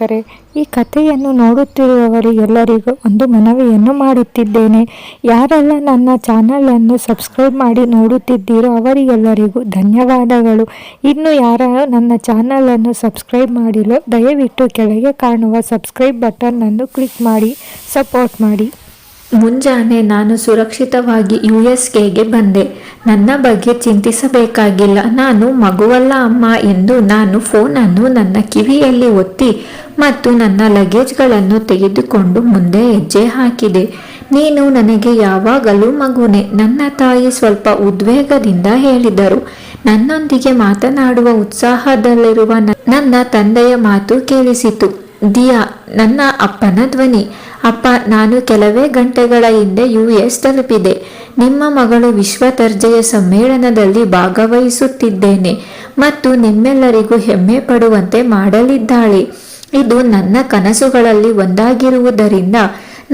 ವೀಕ್ಷಕರೇ, ಈ ಕಥೆಯನ್ನು ನೋಡುತ್ತಿರುವವರಿಗೆಲ್ಲರಿಗೂ ಒಂದು ಮನವಿಯನ್ನು ಮಾಡುತ್ತಿದ್ದೇನೆ. ಯಾರೆಲ್ಲ ನನ್ನ ಚಾನಲನ್ನು ಸಬ್ಸ್ಕ್ರೈಬ್ ಮಾಡಿ ನೋಡುತ್ತಿದ್ದೀರೋ ಅವರಿಗೆಲ್ಲರಿಗೂ ಧನ್ಯವಾದಗಳು. ಇನ್ನು ಯಾರು ನನ್ನ ಚಾನಲನ್ನು ಸಬ್ಸ್ಕ್ರೈಬ್ ಮಾಡಿಲ್ಲ, ದಯವಿಟ್ಟು ಕೆಳಗೆ ಕಾಣುವ ಸಬ್ಸ್ಕ್ರೈಬ್ ಬಟನ್ ಅನ್ನು ಕ್ಲಿಕ್ ಮಾಡಿ ಸಪೋರ್ಟ್ ಮಾಡಿ. ಮುಂಜಾನೆ ನಾನು ಸುರಕ್ಷಿತವಾಗಿ USAಗೆ ಬಂದೆ. ನನ್ನ ಬಗ್ಗೆ ಚಿಂತಿಸಬೇಕಾಗಿಲ್ಲ. ನಾನು ಮಗುವಲ್ಲ ಅಮ್ಮ ಎಂದು ನಾನು ಫೋನನ್ನು ನನ್ನ ಕಿವಿಯಲ್ಲಿ ಒತ್ತಿ ಮತ್ತು ನನ್ನ ಲಗೇಜ್ಗಳನ್ನು ತೆಗೆದುಕೊಂಡು ಮುಂದೆ ಹೆಜ್ಜೆ ಹಾಕಿದೆ. ನೀನು ನನಗೆ ಯಾವಾಗಲೂ ಮಗುನೇ, ನನ್ನ ತಾಯಿ ಸ್ವಲ್ಪ ಉದ್ವೇಗದಿಂದ ಹೇಳಿದರು. ನನ್ನೊಂದಿಗೆ ಮಾತನಾಡುವ ಉತ್ಸಾಹದಲ್ಲಿರುವ ನನ್ನ ತಂದೆಯ ಮಾತು ಕೇಳಿಸಿತು. ದಿಯಾ, ನನ್ನ ಅಪ್ಪನ ಧ್ವನಿ. ಅಪ್ಪ, ನಾನು ಕೆಲವೇ ಗಂಟೆಗಳ ಹಿಂದೆ US ತಲುಪಿದೆ. ನಿಮ್ಮ ಮಗಳು ವಿಶ್ವ ದರ್ಜೆಯ ಸಮ್ಮೇಳನದಲ್ಲಿ ಭಾಗವಹಿಸುತ್ತಿದ್ದೇನೆ ಮತ್ತು ನಿಮ್ಮೆಲ್ಲರಿಗೂ ಹೆಮ್ಮೆ ಪಡುವಂತೆ ಮಾಡಲಿದ್ದಾಳೆ. ಇದು ನನ್ನ ಕನಸುಗಳಲ್ಲಿ ಒಂದಾಗಿರುವುದರಿಂದ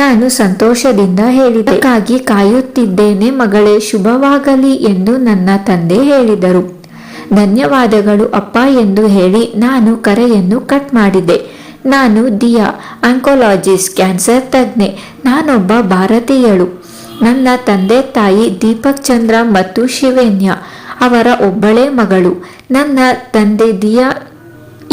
ನಾನು ಸಂತೋಷದಿಂದ ಹೇಳಿದೆ. ಅದಕ್ಕಾಗಿ ಕಾಯುತ್ತಿದ್ದೇನೆ ಮಗಳೇ, ಶುಭವಾಗಲಿ ಎಂದು ನನ್ನ ತಂದೆ ಹೇಳಿದರು. ಧನ್ಯವಾದಗಳು ಅಪ್ಪ ಎಂದು ಹೇಳಿ ನಾನು ಕರೆಯನ್ನು ಕಟ್ ಮಾಡಿದೆ. ನಾನು ದಿಯಾ, ಆಂಕೋಲಾಜಿಸ್ಟ್, ಕ್ಯಾನ್ಸರ್ ತಜ್ಞೆ. ನಾನೊಬ್ಬ ಭಾರತೀಯಳು. ನನ್ನ ತಂದೆ ತಾಯಿ ದೀಪಕ್ ಚಂದ್ರ ಮತ್ತು ಶಿವೇನ್ಯ ಅವರ ಒಬ್ಬಳೇ ಮಗಳು. ನನ್ನ ತಂದೆ ದಿಯಾ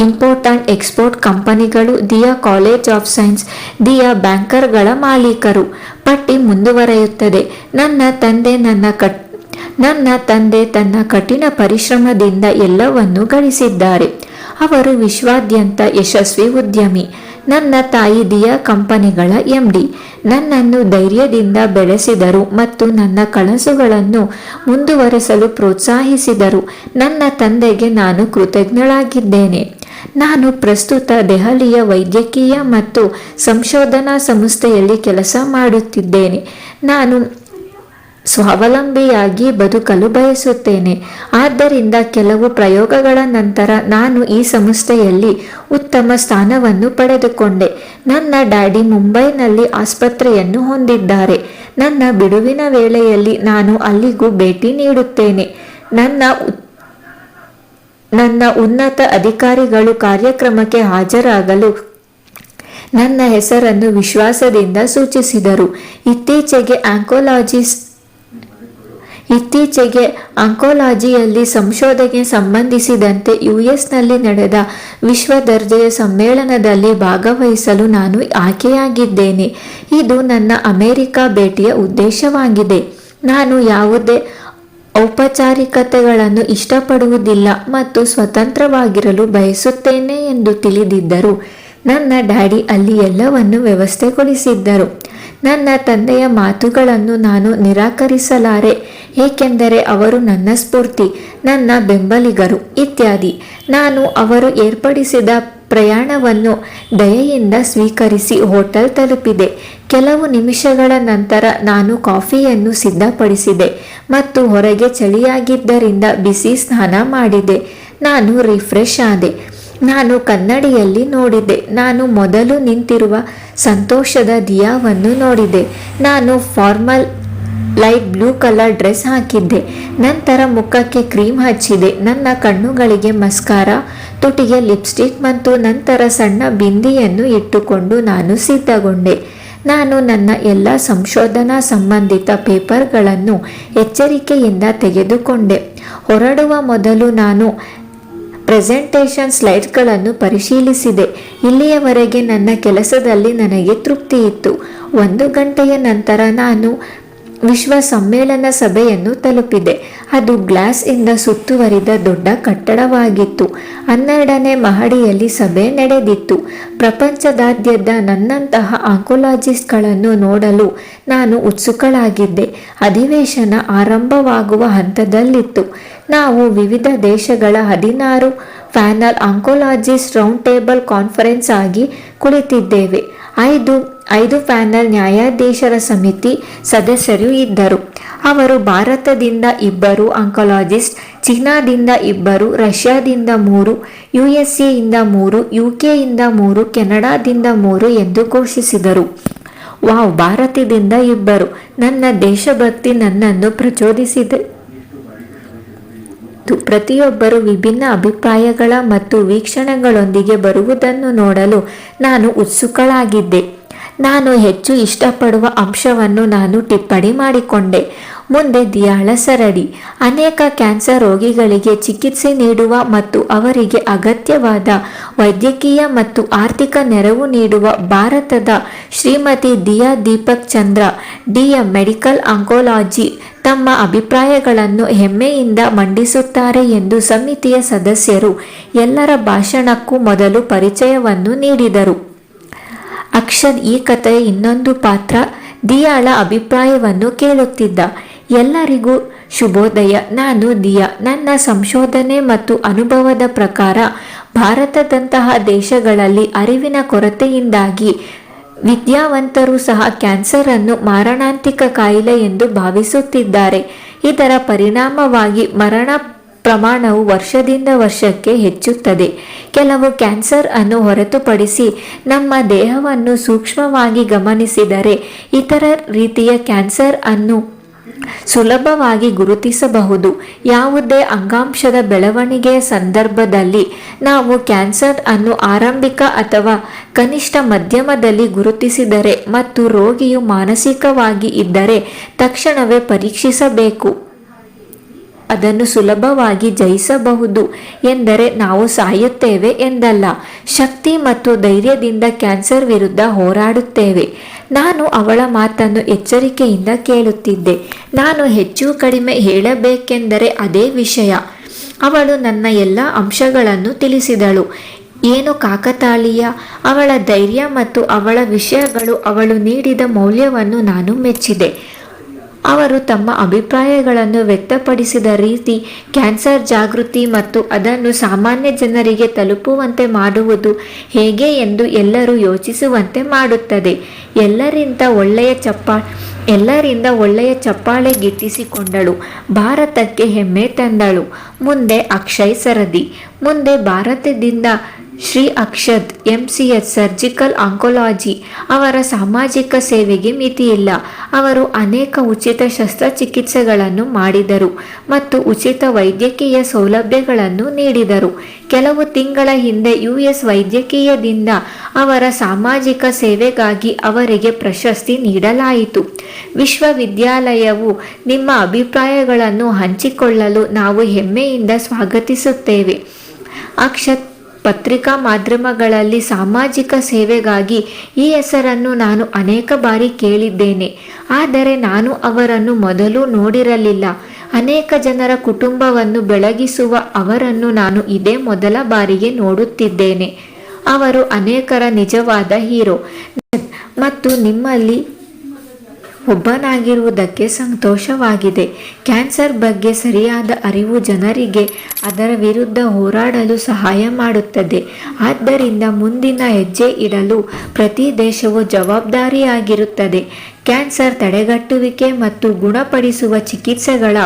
ಇಂಪೋರ್ಟ್ ಅಂಡ್ ಎಕ್ಸ್ಪೋರ್ಟ್ ಕಂಪನಿಗಳು, ದಿಯಾ ಕಾಲೇಜ್ ಆಫ್ ಸೈನ್ಸ್, ದಿಯಾ ಬ್ಯಾಂಕರ್ಗಳ ಮಾಲೀಕರು. ಪಟ್ಟಿ ಮುಂದುವರೆಯುತ್ತದೆ. ನನ್ನ ತಂದೆ ತನ್ನ ಕಠಿಣ ಪರಿಶ್ರಮದಿಂದ ಎಲ್ಲವನ್ನೂ ಗಳಿಸಿದ್ದಾರೆ. ಅವರು ವಿಶ್ವಾದ್ಯಂತ ಯಶಸ್ವಿ ಉದ್ಯಮಿ. ನನ್ನ ತಾಯಿ ದಿಯಾ ಕಂಪನಿಗಳ MD. ನನ್ನನ್ನು ಧೈರ್ಯದಿಂದ ಬೆಳೆಸಿದರು ಮತ್ತು ನನ್ನ ಕನಸುಗಳನ್ನು ಮುಂದುವರೆಸಲು ಪ್ರೋತ್ಸಾಹಿಸಿದರು. ನನ್ನ ತಂದೆಗೆ ನಾನು ಕೃತಜ್ಞಳಾಗಿದ್ದೇನೆ. ನಾನು ಪ್ರಸ್ತುತ ದೆಹಲಿಯ ವೈದ್ಯಕೀಯ ಮತ್ತು ಸಂಶೋಧನಾ ಸಂಸ್ಥೆಯಲ್ಲಿ ಕೆಲಸ ಮಾಡುತ್ತಿದ್ದೇನೆ. ನಾನು ಸ್ವಾವಲಂಬಿಯಾಗಿ ಬದುಕಲು ಬಯಸುತ್ತೇನೆ. ಆದ್ದರಿಂದ ಕೆಲವು ಪ್ರಯೋಗಗಳ ನಂತರ ನಾನು ಈ ಸಂಸ್ಥೆಯಲ್ಲಿ ಉತ್ತಮ ಸ್ಥಾನವನ್ನು ಪಡೆದುಕೊಂಡೆ. ನನ್ನ ಡ್ಯಾಡಿ ಮುಂಬೈನಲ್ಲಿ ಆಸ್ಪತ್ರೆಯನ್ನು ಹೊಂದಿದ್ದಾರೆ. ನನ್ನ ಬಿಡುವಿನ ವೇಳೆಯಲ್ಲಿ ನಾನು ಅಲ್ಲಿಗೂ ಭೇಟಿ ನೀಡುತ್ತೇನೆ. ನನ್ನ ಉನ್ನತ ಅಧಿಕಾರಿಗಳು ಕಾರ್ಯಕ್ರಮಕ್ಕೆ ಹಾಜರಾಗಲು ನನ್ನ ಹೆಸರನ್ನು ವಿಶ್ವಾಸದಿಂದ ಸೂಚಿಸಿದರು. ಇತ್ತೀಚೆಗೆ ಆಂಕೋಲಾಜಿಯಲ್ಲಿ ಸಂಶೋಧನೆಗೆ ಸಂಬಂಧಿಸಿದಂತೆ USನಲ್ಲಿ ನಡೆದ ವಿಶ್ವ ದರ್ಜೆಯ ಸಮ್ಮೇಳನದಲ್ಲಿ ಭಾಗವಹಿಸಲು ನಾನು ಆಯ್ಕೆಯಾಗಿದ್ದೇನೆ. ಇದು ನನ್ನ ಅಮೆರಿಕ ಭೇಟಿಯ ಉದ್ದೇಶವಾಗಿದೆ. ನಾನು ಯಾವುದೇ ಔಪಚಾರಿಕತೆಗಳನ್ನು ಇಷ್ಟಪಡುವುದಿಲ್ಲ ಮತ್ತು ಸ್ವತಂತ್ರವಾಗಿರಲು ಬಯಸುತ್ತೇನೆ ಎಂದು ತಿಳಿದಿದ್ದರು. ನನ್ನ ಡ್ಯಾಡಿ ಅಲ್ಲಿ ಎಲ್ಲವನ್ನು ವ್ಯವಸ್ಥೆಗೊಳಿಸಿದ್ದರು. ನನ್ನ ತಂದೆಯ ಮಾತುಗಳನ್ನು ನಾನು ನಿರಾಕರಿಸಲಾರೆ, ಏಕೆಂದರೆ ಅವರು ನನ್ನ ಸ್ಫೂರ್ತಿ, ನನ್ನ ಬೆಂಬಲಿಗರು ಇತ್ಯಾದಿ. ನಾನು ಅವರು ಏರ್ಪಡಿಸಿದ ಪ್ರಯಾಣವನ್ನು ದಯೆಯಿಂದ ಸ್ವೀಕರಿಸಿ ಹೋಟೆಲ್ ತಲುಪಿದೆ. ಕೆಲವು ನಿಮಿಷಗಳ ನಂತರ ನಾನು ಕಾಫಿಯನ್ನು ಸಿದ್ಧಪಡಿಸಿದೆ ಮತ್ತು ಹೊರಗೆ ಚಳಿಯಾಗಿದ್ದರಿಂದ ಬಿಸಿ ಸ್ನಾನ ಮಾಡಿದೆ. ನಾನು ರಿಫ್ರೆಶ್ ಆದೆ. ನಾನು ಕನ್ನಡಿಯಲ್ಲಿ ನೋಡಿದೆ. ನಾನು ಮೊದಲು ನಿಂತಿರುವ ಸಂತೋಷದ ದಿಯಾವನ್ನು ನೋಡಿದೆ. ನಾನು formal light blue colour dress ಹಾಕಿದ್ದೆ. ನಂತರ ಮುಖಕ್ಕೆ ಕ್ರೀಮ್ ಹಚ್ಚಿದೆ. ನನ್ನ ಕಣ್ಣುಗಳಿಗೆ ಮಸ್ಕಾರಾ, ತುಟಿಗೆ ಲಿಪ್ಸ್ಟಿಕ್ ಮತ್ತು ನಂತರ ಸಣ್ಣ ಬಿಂದಿಯನ್ನು ಇಟ್ಟುಕೊಂಡು ನಾನು ಸಿದ್ಧಗೊಂಡೆ. ನಾನು ನನ್ನ ಎಲ್ಲ ಸಂಶೋಧನಾ ಸಂಬಂಧಿತ ಪೇಪರ್ಗಳನ್ನು ಎಚ್ಚರಿಕೆಯಿಂದ ತೆಗೆದುಕೊಂಡೆ. ಹೊರಡುವ ಮೊದಲು ನಾನು ಪ್ರೆಸೆಂಟೇಷನ್ ಸ್ಲೈಡ್ಗಳನ್ನು ಪರಿಶೀಲಿಸಿದೆ. ಇಲ್ಲಿಯವರೆಗೆ ನನ್ನ ಕೆಲಸದಲ್ಲಿ ನನಗೆ ತೃಪ್ತಿ ಇತ್ತು. 1 ಗಂಟೆಯ ನಂತರ ನಾನು ವಿಶ್ವ ಸಮ್ಮೇಳನ ಸಭೆಯನ್ನು ತಲುಪಿದೆ. ಅದು ಗ್ಲಾಸ್ ಇಂದ ಸುತ್ತುವರಿದ ದೊಡ್ಡ ಕಟ್ಟಡವಾಗಿತ್ತು. 12ನೇ ಮಹಡಿಯಲ್ಲಿ ಸಭೆ ನಡೆದಿತ್ತು. ಪ್ರಪಂಚದಾದ್ಯಂತ ನನ್ನಂತಹ ಆಂಕೋಲಾಜಿಸ್ಟ್ಗಳನ್ನು ನೋಡಲು ನಾನು ಉತ್ಸುಕಳಾಗಿದ್ದೆ. ಅಧಿವೇಶನ ಆರಂಭವಾಗುವ ಹಂತದಲ್ಲಿತ್ತು. ನಾವು ವಿವಿಧ ದೇಶಗಳ 16 ಪ್ಯಾನಲ್ ಆಂಕೋಲಾಜಿಸ್ಟ್ ರೌಂಡ್ ಟೇಬಲ್ ಕಾನ್ಫರೆನ್ಸ್ ಆಗಿ ಕುಳಿತಿದ್ದೇವೆ. 5 ಪ್ಯಾನಲ್ ನ್ಯಾಯಾಧೀಶರ ಸಮಿತಿ ಸದಸ್ಯರು ಇದ್ದರು. ಅವರು ಭಾರತದಿಂದ 2 ಆಂಕೋಲಾಜಿಸ್ಟ್, ಚೀನಾದಿಂದ 2, ರಷ್ಯಾದಿಂದ 3, USA ಇಂದ 3, UK ಇಂದ 3, ಕೆನಡಾದಿಂದ 3 ಎಂದು ಘೋಷಿಸಿದರು. ವಾವ್, ಭಾರತದಿಂದ 2. ನನ್ನ ದೇಶಭಕ್ತಿ ನನ್ನನ್ನು ಪ್ರಚೋದಿಸಿದೆ. ಪ್ರತಿಯೊಬ್ಬರು ವಿಭಿನ್ನ ಅಭಿಪ್ರಾಯಗಳ ಮತ್ತು ವೀಕ್ಷಣೆಗಳೊಂದಿಗೆ ಬರುವುದನ್ನು ನೋಡಲು ನಾನು ಉತ್ಸುಕಳಾಗಿದ್ದೆ. ನಾನು ಹೆಚ್ಚು ಇಷ್ಟಪಡುವ ಅಂಶವನ್ನು ನಾನು ಟಿಪ್ಪಣಿ ಮಾಡಿಕೊಂಡೆ. ಮುಂದೆ ದಿಯಾಳ ಸರಡಿ. ಅನೇಕ ಕ್ಯಾನ್ಸರ್ ರೋಗಿಗಳಿಗೆ ಚಿಕಿತ್ಸೆ ನೀಡುವ ಮತ್ತು ಅವರಿಗೆ ಅಗತ್ಯವಾದ ವೈದ್ಯಕೀಯ ಮತ್ತು ಆರ್ಥಿಕ ನೆರವು ನೀಡುವ ಭಾರತದ ಶ್ರೀಮತಿ ದಿಯಾ ದೀಪಕ್ ಚಂದ್ರ ಡಿಎಂ ಮೆಡಿಕಲ್ ಆಂಕೋಲಾಜಿ ತಮ್ಮ ಅಭಿಪ್ರಾಯಗಳನ್ನು ಹೆಮ್ಮೆಯಿಂದ ಮಂಡಿಸುತ್ತಾರೆ ಎಂದು ಸಮಿತಿಯ ಸದಸ್ಯರು ಎಲ್ಲರ ಭಾಷಣಕ್ಕೂ ಮೊದಲು ಪರಿಚಯವನ್ನು ನೀಡಿದರು. ಅಕ್ಷದ್ ಈ ಕಥೆಯ ಇನ್ನೊಂದು ಪಾತ್ರ ದಿಯಾಳ ಅಭಿಪ್ರಾಯವನ್ನು ಕೇಳುತ್ತಿದ್ದ. ಎಲ್ಲರಿಗೂ ಶುಭೋದಯ. ನಾನು ದಿಯಾ. ನನ್ನ ಸಂಶೋಧನೆ ಮತ್ತು ಅನುಭವದ ಪ್ರಕಾರ ಭಾರತದಂತಹ ದೇಶಗಳಲ್ಲಿ ಅರಿವಿನ ಕೊರತೆಯಿಂದಾಗಿ ವಿದ್ಯಾವಂತರು ಸಹ ಕ್ಯಾನ್ಸರ್ ಅನ್ನು ಮಾರಣಾಂತಿಕ ಕಾಯಿಲೆ ಎಂದು ಭಾವಿಸುತ್ತಿದ್ದಾರೆ. ಇದರ ಪರಿಣಾಮವಾಗಿ ಮರಣ ಪ್ರಮಾಣವು ವರ್ಷದಿಂದ ವರ್ಷಕ್ಕೆ ಹೆಚ್ಚುತ್ತದೆ. ಕೆಲವು ಕ್ಯಾನ್ಸರ್ ಅನ್ನು ಹೊರತುಪಡಿಸಿ ನಮ್ಮ ದೇಹವನ್ನು ಸೂಕ್ಷ್ಮವಾಗಿ ಗಮನಿಸಿದರೆ ಇತರ ರೀತಿಯ ಕ್ಯಾನ್ಸರ್ ಅನ್ನು ಸುಲಭವಾಗಿ ಗುರುತಿಸಬಹುದು. ಯಾವುದೇ ಅಂಗಾಂಶದ ಬೆಳವಣಿಗೆಯ ಸಂದರ್ಭದಲ್ಲಿ ನಾವು ಕ್ಯಾನ್ಸರ್ ಅನ್ನು ಆರಂಭಿಕ ಅಥವಾ ಕನಿಷ್ಠ ಮಧ್ಯಮದಲ್ಲಿ ಗುರುತಿಸಿದರೆ ಮತ್ತು ರೋಗಿಯು ಮಾನಸಿಕವಾಗಿ ಇದ್ದರೆ ತಕ್ಷಣವೇ ಪರೀಕ್ಷಿಸಬೇಕು. ಅದನ್ನು ಸುಲಭವಾಗಿ ಜಯಿಸಬಹುದು ಎಂದರೆ ನಾವು ಸಾಯುತ್ತೇವೆ ಎಂದಲ್ಲ. ಶಕ್ತಿ ಮತ್ತು ಧೈರ್ಯದಿಂದ ಕ್ಯಾನ್ಸರ್ ವಿರುದ್ಧ ಹೋರಾಡುತ್ತೇವೆ. ನಾನು ಅವಳ ಮಾತನ್ನು ಎಚ್ಚರಿಕೆಯಿಂದ ಕೇಳುತ್ತಿದ್ದೆ. ನಾನು ಹೆಚ್ಚು ಕಡಿಮೆ ಹೇಳಬೇಕೆಂದರೆ ಅದೇ ವಿಷಯ. ಅವಳು ನನ್ನ ಎಲ್ಲ ಅಂಶಗಳನ್ನು ತಿಳಿಸಿದಳು. ಏನು ಕಾಕತಾಳೀಯ! ಅವಳ ಧೈರ್ಯ ಮತ್ತು ಅವಳ ವಿಷಯಗಳು, ಅವಳು ನೀಡಿದ ಮೌಲ್ಯವನ್ನು ನಾನು ಮೆಚ್ಚಿದೆ. ಅವರು ತಮ್ಮ ಅಭಿಪ್ರಾಯಗಳನ್ನು ವ್ಯಕ್ತಪಡಿಸಿದ ರೀತಿ ಕ್ಯಾನ್ಸರ್ ಜಾಗೃತಿ ಮತ್ತು ಅದನ್ನು ಸಾಮಾನ್ಯ ಜನರಿಗೆ ತಲುಪುವಂತೆ ಮಾಡುವುದು ಹೇಗೆ ಎಂದು ಎಲ್ಲರೂ ಯೋಚಿಸುವಂತೆ ಮಾಡುತ್ತದೆ. ಎಲ್ಲರಿಂದ ಒಳ್ಳೆಯ ಚಪ್ಪಾಳೆ ಗಿಟ್ಟಿಸಿಕೊಂಡಳು. ಭಾರತಕ್ಕೆ ಹೆಮ್ಮೆ ತಂದಳು. ಮುಂದೆ ಅಕ್ಷಯ್ ಸರದಿ. ಮುಂದೆ ಭಾರತದಿಂದ ಶ್ರೀ ಅಕ್ಷದ್ MCH ಸರ್ಜಿಕಲ್ ಆಂಕೋಲಾಜಿ. ಅವರ ಸಾಮಾಜಿಕ ಸೇವೆಗೆ ಮಿತಿಯಿಲ್ಲ. ಅವರು ಅನೇಕ ಉಚಿತ ಶಸ್ತ್ರಚಿಕಿತ್ಸೆಗಳನ್ನು ಮಾಡಿದರು ಮತ್ತು ಉಚಿತ ವೈದ್ಯಕೀಯ ಸೌಲಭ್ಯಗಳನ್ನು ನೀಡಿದರು. ಕೆಲವು ತಿಂಗಳ ಹಿಂದೆ US ವೈದ್ಯಕೀಯದಿಂದ ಅವರ ಸಾಮಾಜಿಕ ಸೇವೆಗಾಗಿ ಅವರಿಗೆ ಪ್ರಶಸ್ತಿ ನೀಡಲಾಯಿತು. ವಿಶ್ವವಿದ್ಯಾಲಯವು ನಿಮ್ಮ ಅಭಿಪ್ರಾಯಗಳನ್ನು ಹಂಚಿಕೊಳ್ಳಲು ನಾವು ಹೆಮ್ಮೆಯಿಂದ ಸ್ವಾಗತಿಸುತ್ತೇವೆ. ಅಕ್ಷತ್ ಪತ್ರಿಕಾ ಮಾಧ್ಯಮಗಳಲ್ಲಿ ಸಾಮಾಜಿಕ ಸೇವೆಗಾಗಿ ಈ ಹೆಸರನ್ನು ನಾನು ಅನೇಕ ಬಾರಿ ಕೇಳಿದ್ದೇನೆ, ಆದರೆ ನಾನು ಅವರನ್ನು ಮೊದಲು ನೋಡಿರಲಿಲ್ಲ. ಅನೇಕ ಜನರ ಕುಟುಂಬವನ್ನು ಬೆಳಗಿಸುವ ಅವರನ್ನು ನಾನು ಇದೇ ಮೊದಲ ಬಾರಿಗೆ ನೋಡುತ್ತಿದ್ದೇನೆ. ಅವರು ಅನೇಕರ ನಿಜವಾದ ಹೀರೋ ಮತ್ತು ನಿಮ್ಮಲ್ಲಿ ಒಬ್ಬನಾಗಿರುವುದಕ್ಕೆ ಸಂತೋಷವಾಗಿದೆ. ಕ್ಯಾನ್ಸರ್ ಬಗ್ಗೆ ಸರಿಯಾದ ಅರಿವು ಜನರಿಗೆ ಅದರ ವಿರುದ್ಧ ಹೋರಾಡಲು ಸಹಾಯ ಮಾಡುತ್ತದೆ. ಆದ್ದರಿಂದ ಮುಂದಿನ ಹೆಜ್ಜೆ ಇಡಲು ಪ್ರತಿ ದೇಶವು ಜವಾಬ್ದಾರಿಯಾಗಿರುತ್ತದೆ. ಕ್ಯಾನ್ಸರ್ ತಡೆಗಟ್ಟುವಿಕೆ ಮತ್ತು ಗುಣಪಡಿಸುವ ಚಿಕಿತ್ಸೆಗಳ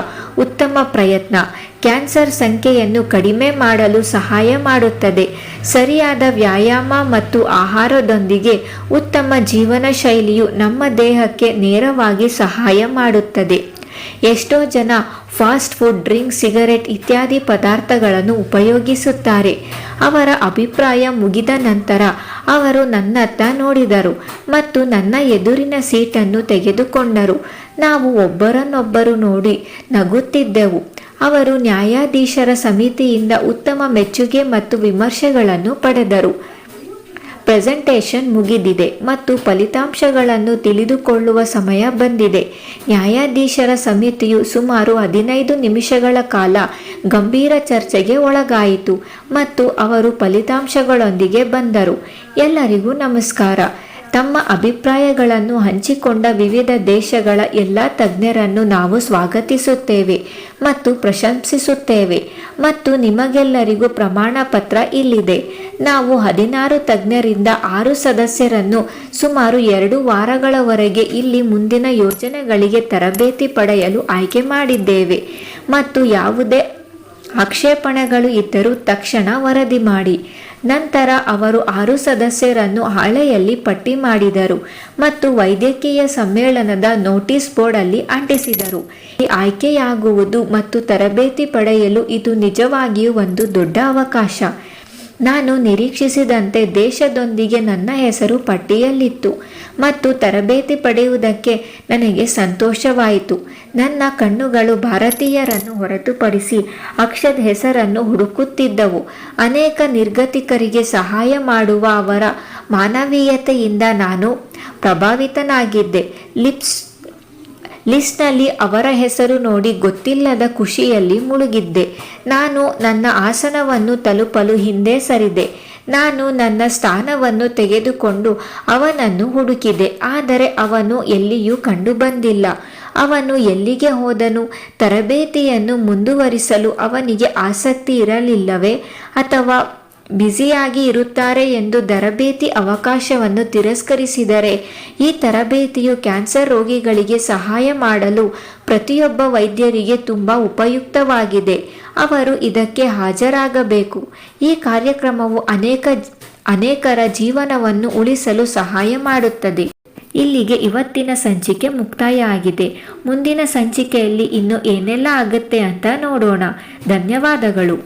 ಉತ್ತಮ ಪ್ರಯತ್ನ ಕ್ಯಾನ್ಸರ್ ಸಂಖ್ಯೆಯನ್ನು ಕಡಿಮೆ ಮಾಡಲು ಸಹಾಯ ಮಾಡುತ್ತದೆ. ಸರಿಯಾದ ವ್ಯಾಯಾಮ ಮತ್ತು ಆಹಾರದೊಂದಿಗೆ ಉತ್ತಮ ಜೀವನ ಶೈಲಿಯು ನಮ್ಮ ದೇಹಕ್ಕೆ ನೇರವಾಗಿ ಸಹಾಯ ಮಾಡುತ್ತದೆ. ಎಷ್ಟೋ ಜನ ಫಾಸ್ಟ್ ಫುಡ್, ಡ್ರಿಂಕ್, ಸಿಗರೆಟ್ ಇತ್ಯಾದಿ ಪದಾರ್ಥಗಳನ್ನು ಉಪಯೋಗಿಸುತ್ತಾರೆ. ಅವರ ಅಭಿಪ್ರಾಯ ಮುಗಿದ ನಂತರ ಅವರು ನನ್ನತ್ತ ನೋಡಿದರು ಮತ್ತು ನನ್ನ ಎದುರಿನ ಸೀಟನ್ನು ತೆಗೆದುಕೊಂಡರು. ನಾವು ಒಬ್ಬರನ್ನೊಬ್ಬರು ನೋಡಿ ನಗುತ್ತಿದ್ದೆವು. ಅವರು ನ್ಯಾಯಾಧೀಶರ ಸಮಿತಿಯಿಂದ ಉತ್ತಮ ಮೆಚ್ಚುಗೆ ಮತ್ತು ವಿಮರ್ಶೆಗಳನ್ನು ಪಡೆದರು. ಪ್ರೆಸೆಂಟೇಷನ್ ಮುಗಿದಿದೆ ಮತ್ತು ಫಲಿತಾಂಶಗಳನ್ನು ತಿಳಿದುಕೊಳ್ಳುವ ಸಮಯ ಬಂದಿದೆ. ನ್ಯಾಯಾಧೀಶರ ಸಮಿತಿಯು ಸುಮಾರು 15 ನಿಮಿಷಗಳ ಕಾಲ ಗಂಭೀರ ಚರ್ಚೆಗೆ ಒಳಗಾಯಿತು ಮತ್ತು ಅವರು ಫಲಿತಾಂಶಗಳೊಂದಿಗೆ ಬಂದರು. ಎಲ್ಲರಿಗೂ ನಮಸ್ಕಾರ. ತಮ್ಮ ಅಭಿಪ್ರಾಯಗಳನ್ನು ಹಂಚಿಕೊಂಡ ವಿವಿಧ ದೇಶಗಳ ಎಲ್ಲ ತಜ್ಞರನ್ನು ನಾವು ಸ್ವಾಗತಿಸುತ್ತೇವೆ ಮತ್ತು ಪ್ರಶಂಸಿಸುತ್ತೇವೆ ಮತ್ತು ನಿಮಗೆಲ್ಲರಿಗೂ ಪ್ರಮಾಣ ಪತ್ರ ಇಲ್ಲಿದೆ. ನಾವು 16 ತಜ್ಞರಿಂದ 6 ಸದಸ್ಯರನ್ನು ಸುಮಾರು 2 ವಾರಗಳವರೆಗೆ ಇಲ್ಲಿ ಮುಂದಿನ ಯೋಜನೆಗಳಿಗೆ ತರಬೇತಿ ಪಡೆಯಲು ಆಯ್ಕೆ ಮಾಡಿದ್ದೇವೆ ಮತ್ತು ಯಾವುದೇ ಆಕ್ಷೇಪಣೆಗಳು ಇದ್ದರೂ ತಕ್ಷಣ ವರದಿ ಮಾಡಿ. ನಂತರ ಅವರು 6 ಸದಸ್ಯರನ್ನು ಹಾಳೆಯಲ್ಲಿ ಪಟ್ಟಿ ಮಾಡಿದರು ಮತ್ತು ವೈದ್ಯಕೀಯ ಸಮ್ಮೇಳನದ ನೋಟಿಸ್ ಬೋರ್ಡ್ ಅಲ್ಲಿ ಅಂಟಿಸಿದರು. ಆಯ್ಕೆಯಾಗುವುದು ಮತ್ತು ತರಬೇತಿ ಪಡೆಯಲು ಇದು ನಿಜವಾಗಿಯೂ ಒಂದು ದೊಡ್ಡ ಅವಕಾಶ. ನಾನು ನಿರೀಕ್ಷಿಸಿದಂತೆ ದೇಶದೊಂದಿಗೆ ನನ್ನ ಹೆಸರು ಪಟ್ಟಿಯಲ್ಲಿತ್ತು ಮತ್ತು ತರಬೇತಿ ಪಡೆಯುವುದಕ್ಕೆ ನನಗೆ ಸಂತೋಷವಾಯಿತು. ನನ್ನ ಕಣ್ಣುಗಳು ಭಾರತೀಯರನ್ನು ಹೊರತುಪಡಿಸಿ ಅಕ್ಷದ್ ಹೆಸರನ್ನು ಹುಡುಕುತ್ತಿದ್ದವು. ಅನೇಕ ನಿರ್ಗತಿಕರಿಗೆ ಸಹಾಯ ಮಾಡುವ ಅವರ ಮಾನವೀಯತೆಯಿಂದ ನಾನು ಪ್ರಭಾವಿತನಾಗಿದ್ದೆ. ಲಿಸ್ಟ್ನಲ್ಲಿ ಅವರ ಹೆಸರು ನೋಡಿ ಗೊತ್ತಿಲ್ಲದ ಖುಷಿಯಲ್ಲಿ ಮುಳುಗಿದ್ದೆ. ನಾನು ನನ್ನ ಆಸನವನ್ನು ತಲುಪಲು ಹಿಂದೆ ಸರಿದೆ. ನಾನು ನನ್ನ ಸ್ಥಾನವನ್ನು ತೆಗೆದುಕೊಂಡು ಅವನನ್ನು ಹುಡುಕಿದೆ, ಆದರೆ ಅವನು ಎಲ್ಲಿಯೂ ಕಂಡುಬಂದಿಲ್ಲ. ಅವನು ಎಲ್ಲಿಗೆ ಹೋದನು? ತರಬೇತಿಯನ್ನು ಮುಂದುವರಿಸಲು ಅವನಿಗೆ ಆಸಕ್ತಿ ಇರಲಿಲ್ಲವೇ, ಅಥವಾ ಬ್ಯುಸಿಯಾಗಿ ಇರುತ್ತಾರೆ ಎಂದು ತರಬೇತಿ ಅವಕಾಶವನ್ನು ತಿರಸ್ಕರಿಸಿದರೆ? ಈ ತರಬೇತಿಯು ಕ್ಯಾನ್ಸರ್ ರೋಗಿಗಳಿಗೆ ಸಹಾಯ ಮಾಡಲು ಪ್ರತಿಯೊಬ್ಬ ವೈದ್ಯರಿಗೆ ತುಂಬ ಉಪಯುಕ್ತವಾಗಿದೆ. ಅವರು ಇದಕ್ಕೆ ಹಾಜರಾಗಬೇಕು. ಈ ಕಾರ್ಯಕ್ರಮವು ಅನೇಕರ ಜೀವನವನ್ನು ಉಳಿಸಲು ಸಹಾಯ ಮಾಡುತ್ತದೆ. ಇಲ್ಲಿಗೆ ಇವತ್ತಿನ ಸಂಚಿಕೆ ಮುಕ್ತಾಯ ಆಗಿದೆ. ಮುಂದಿನ ಸಂಚಿಕೆಯಲ್ಲಿ ಇನ್ನು ಏನೆಲ್ಲ ಆಗುತ್ತೆ ಅಂತ ನೋಡೋಣ. ಧನ್ಯವಾದಗಳು.